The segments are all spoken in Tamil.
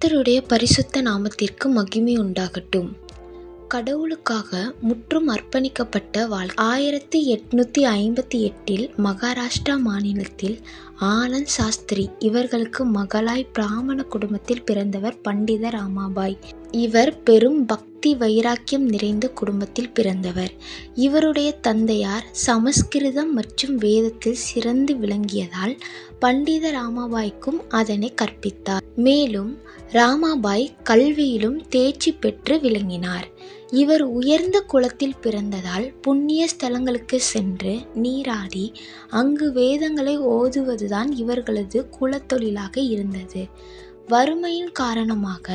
கர்த்தருடைய பரிசுத்த நாமத்திற்கு மகிமை உண்டாகட்டும். கடவுளுக்காக முற்றும் அர்ப்பணிக்கப்பட்ட வாழ்க்கை. 1858 மகாராஷ்டிரா மாநிலத்தில் ஆனந்த் சாஸ்திரி இவர்களுக்கு மகளாய் பிராமண குடும்பத்தில் பிறந்தவர் பண்டித ராமாபாய். இவர் பெரும் பக்தி வைராக்கியம் நிறைந்த குடும்பத்தில் பிறந்தவர். இவருடைய தந்தையார் சமஸ்கிருதம் மற்றும் வேதத்தில் சிறந்து விளங்கியதால் பண்டித ராமாபாய்க்கும் அதனை கற்பித்தார். மேலும் ராமாபாய் கல்வியிலும் தேர்ச்சி பெற்று விளங்கினார். இவர் உயர்ந்த குலத்தில் பிறந்ததால் புண்ணிய ஸ்தலங்களுக்கு சென்று நீராடி அங்கு வேதங்களை ஓதுவதுதான் இவர்களது குலத்தொழிலாக இருந்தது. வறுமையின் காரணமாக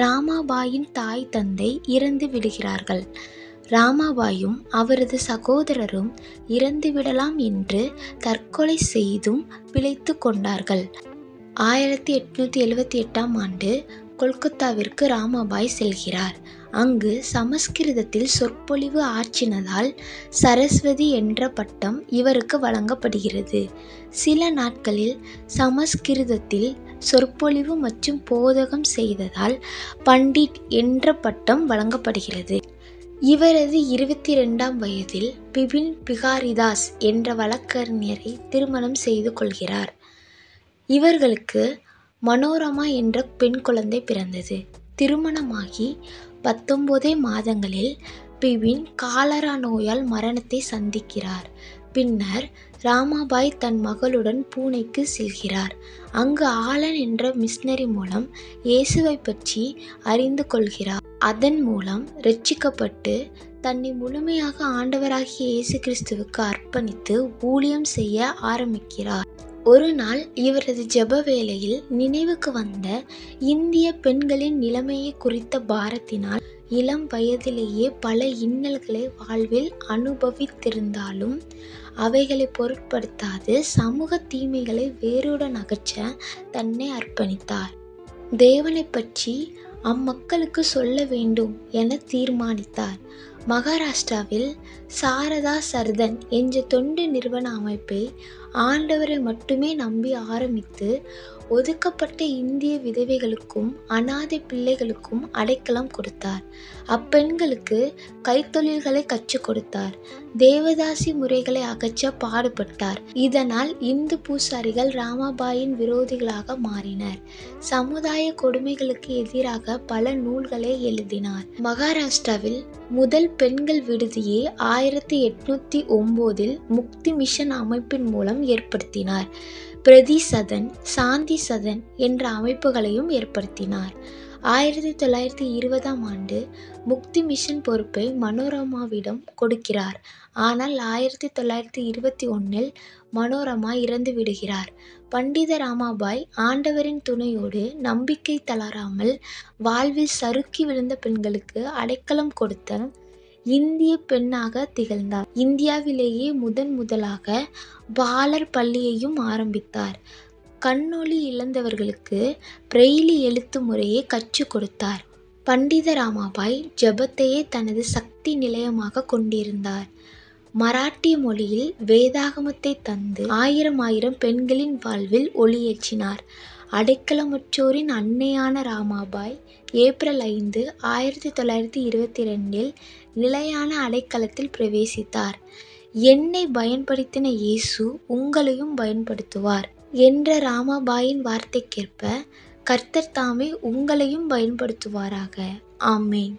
ராமாபாயின் தாய் தந்தை இறந்து விடுகிறார்கள். ராமாபாயும் அவரது சகோதரரும் இறந்துவிடலாம் என்று தற்கொலை செய்தும் பிழைத்து கொண்டார்கள். 1878 கொல்கத்தாவிற்கு ராமாபாய் செல்கிறார். அங்கு சமஸ்கிருதத்தில் சொற்பொழிவு ஆற்றினதால் சரஸ்வதி என்ற பட்டம் இவருக்கு வழங்கப்படுகிறது. சில நாட்களில் சமஸ்கிருதத்தில் சொற்பொழிவு மற்றும் போதகம் செய்ததால் பண்டிட் என்ற பட்டம் வழங்கப்படுகிறது. இவரது 22ஆம் வயதில் பிபின் பிகாரிதாஸ் என்ற வழக்கறிஞரை திருமணம் செய்து கொள்கிறார். இவர்களுக்கு மனோரமா என்ற பெண் குழந்தை பிறந்தது. திருமணமாகி 19 மாதங்களில் பிபின் காலரா நோயால் மரணத்தை சந்திக்கிறார். பின்னர் ராமாபாய் தன் மகளுடன் பூனேக்கு செல்கிறார். அங்கு ஆலன் என்ற மிஷனரி மூலம் இயேசுவை பற்றி அறிந்து கொள்கிறார். அதன் மூலம் இரட்சிக்கப்பட்டு தன்னை முழுமையாக ஆண்டவராகிய இயேசு கிறிஸ்துவுக்கு அர்ப்பணித்து ஊழியம் செய்ய ஆரம்பிக்கிறார். ஒரு நாள் இவரது ஜெப வேளையில் நினைவுக்கு வந்த இந்திய பெண்களின் நிலைமையை குறித்த பாரத்தினால் இளம் வயதிலேயே பல இன்னல்களை வாழ்வில் அனுபவித்திருந்தாலும் அவைகளை பொருட்படுத்தாது சமூக தீமைகளை வேருடன் அகற்ற தன்னை அர்ப்பணித்தார். தேவனை பற்றி அம்மக்களுக்கு சொல்ல வேண்டும் என தீர்மானித்தார். மகாராஷ்டிராவில் சாரதா சர்தன் என்ற தொண்டு நிறுவன அமைப்பை ஆண்டவரை மட்டுமே நம்பி ஆரம்பித்து ஒதுக்கப்பட்ட இந்திய விதவைகளுக்கும் அனாதை பிள்ளைகளுக்கும் அடைக்கலம் கொடுத்தார். அப்பெண்களுக்கு கைத்தொழில்களை கற்றுக் கொடுத்தார். தேவதாசி முறைகளை அகற்ற பாடுபட்டார். இதனால் இந்து பூசாரிகள் ராமாபாயின் விரோதிகளாக மாறினர். சமுதாய கொடுமைகளுக்கு எதிராக பல நூல்களை எழுதினார். மகாராஷ்டிராவில் முதல் பெண்கள் விடுதியை 1809 முக்தி மிஷன் அமைப்பின் மூலம் ஏற்படுத்தினார். பிரதி சதன், சாந்தி சதன் என்ற அமைப்புகளையும் ஏற்படுத்தினார். 1920 முக்தி மிஷன் பொறுப்பை மனோரமாவிடம் கொடுக்கிறார். ஆனால் 1921 மனோரமா இறந்து விடுகிறார். பண்டித ராமாபாய் ஆண்டவரின் துணையோடு நம்பிக்கை தளராமல் வாழ்வில் சறுக்கி விழுந்த பெண்களுக்கு அடைக்கலம் கொடுத்த இந்திய பெண்ணாக திகழ்ந்தார். இந்தியாவிலேயே முதலாக பாலர் பள்ளியையும் ஆரம்பித்தார். கண்ணொளி இழந்தவர்களுக்கு பிரெய்லி எழுத்து முறையை கற்றுக் கொடுத்தார். பண்டித ராமாபாய் ஜபத்தையே தனது சக்தி நிலையமாக கொண்டிருந்தார். மராட்டிய மொழியில் வேதாகமத்தை தந்து ஆயிரம் பெண்களின் வாழ்வில் ஒளியேற்றினார். அடைக்கலமற்றோரின் அன்னையான ராமாபாய் ஏப்ரல் 5, 1922 நிலையான அடைக்கலத்தில் பிரவேசித்தார். என்னை பயன்படுத்தின இயேசு உங்களையும் பயன்படுத்துவார் என்ற ராமாபாயின் வார்த்தைக்கேற்ப கர்த்தர் தாமே உங்களையும் பயன்படுத்துவாராக. ஆமேன்.